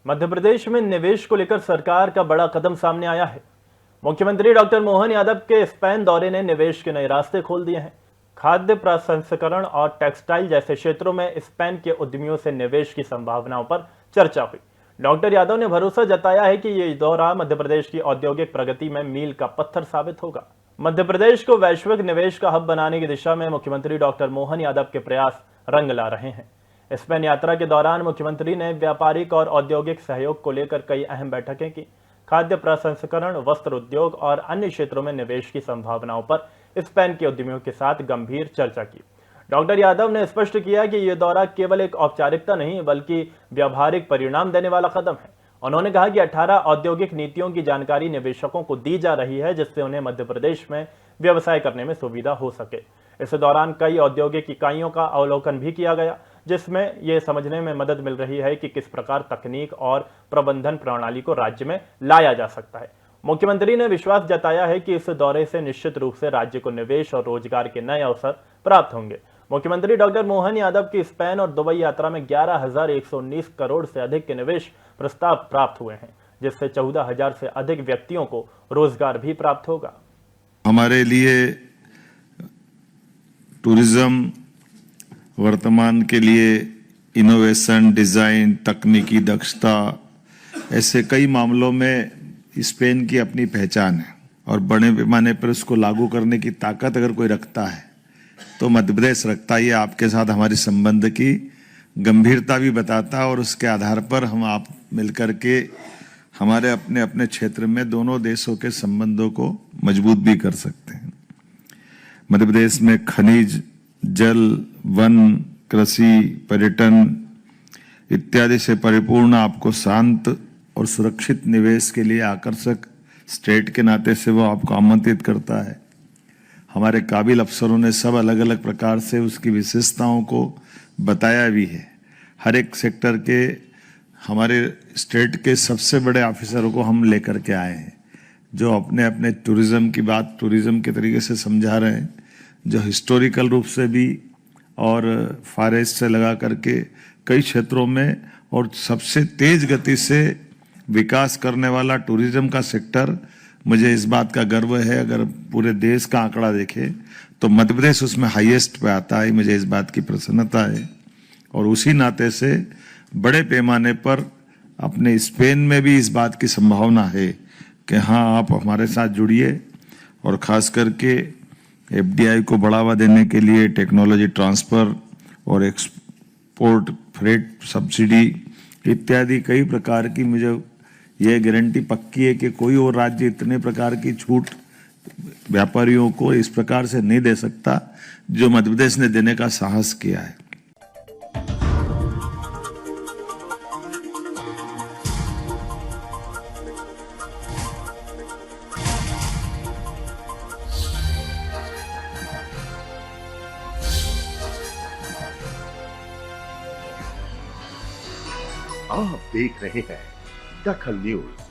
मध्य प्रदेश में निवेश को लेकर सरकार का बड़ा कदम सामने आया है। मुख्यमंत्री डॉक्टर मोहन यादव के स्पेन दौरे ने निवेश के नए रास्ते खोल दिए हैं। खाद्य प्रसंस्करण और टेक्सटाइल जैसे क्षेत्रों में स्पेन के उद्यमियों से निवेश की संभावनाओं पर चर्चा हुई। डॉक्टर यादव ने भरोसा जताया है कि ये दौरा मध्य प्रदेश की औद्योगिक प्रगति में मील का पत्थर साबित होगा। मध्य प्रदेश को वैश्विक निवेश का हब बनाने की दिशा में मुख्यमंत्री डॉक्टर मोहन यादव के प्रयास रंग ला रहे हैं। स्पेन यात्रा के दौरान मुख्यमंत्री ने व्यापारिक और औद्योगिक सहयोग को लेकर कई अहम बैठकें की। खाद्य प्रसंस्करण, वस्त्र उद्योग और अन्य क्षेत्रों में निवेश की संभावनाओं पर स्पेन के उद्यमियों के साथ गंभीर चर्चा की। डॉक्टर यादव ने स्पष्ट किया कि यह दौरा केवल एक औपचारिकता नहीं बल्कि व्यावहारिक परिणाम देने वाला कदम है। उन्होंने कहा कि 18 औद्योगिक नीतियों की जानकारी निवेशकों को दी जा रही है, जिससे उन्हें मध्य प्रदेश में व्यवसाय करने में सुविधा हो सके। इस दौरान कई औद्योगिक इकाइयों का अवलोकन भी किया गया, जिसमें यह समझने में मदद मिल रही है कि किस प्रकार तकनीक और प्रबंधन प्रणाली को राज्य में लाया जा सकता है। मुख्यमंत्री ने विश्वास जताया है कि इस दौरे से निश्चित रूप से राज्य को निवेश और रोजगार के नए अवसर प्राप्त होंगे। मुख्यमंत्री डॉक्टर मोहन यादव की स्पेन और दुबई यात्रा में 11,119 करोड़ से अधिक के निवेश प्रस्ताव प्राप्त हुए हैं, जिससे 14,000 से अधिक व्यक्तियों को रोजगार भी प्राप्त होगा। हमारे लिए टूरिज्म वर्तमान के लिए इनोवेशन, डिजाइन, तकनीकी दक्षता, ऐसे कई मामलों में स्पेन की अपनी पहचान है और बड़े पैमाने पर उसको लागू करने की ताकत अगर कोई रखता है तो मध्य प्रदेश रखता ही है। आपके साथ हमारे संबंध की गंभीरता भी बताता है और उसके आधार पर हम आप मिलकर के हमारे अपने अपने क्षेत्र में दोनों देशों के संबंधों को मजबूत भी कर सकते हैं। मध्य प्रदेश में खनिज, जल, वन, कृषि, पर्यटन इत्यादि से परिपूर्ण आपको शांत और सुरक्षित निवेश के लिए आकर्षक स्टेट के नाते से वो आपको आमंत्रित करता है। हमारे काबिल अफसरों ने सब अलग अलग प्रकार से उसकी विशेषताओं को बताया भी है। हर एक सेक्टर के हमारे स्टेट के सबसे बड़े ऑफिसरों को हम लेकर के आए हैं, जो अपने अपने टूरिज्म की बात टूरिज्म के तरीके से समझा रहे हैं, जो हिस्टोरिकल रूप से भी और फॉरेस्ट से लगा करके कई क्षेत्रों में और सबसे तेज गति से विकास करने वाला टूरिज्म का सेक्टर। मुझे इस बात का गर्व है, अगर पूरे देश का आंकड़ा देखे तो मध्य प्रदेश उसमें हाईएस्ट पे आता है। मुझे इस बात की प्रसन्नता है और उसी नाते से बड़े पैमाने पर अपने स्पेन में भी इस बात की संभावना है कि हाँ, आप हमारे साथ जुड़िए और खास करके एफडीआई को बढ़ावा देने के लिए टेक्नोलॉजी ट्रांसफर और एक्सपोर्ट फ्रेट सब्सिडी इत्यादि कई प्रकार की मुझे यह गारंटी पक्की है कि कोई और राज्य इतने प्रकार की छूट व्यापारियों को इस प्रकार से नहीं दे सकता जो मध्य प्रदेश ने देने का साहस किया है। आप देख रहे हैं दखल न्यूज।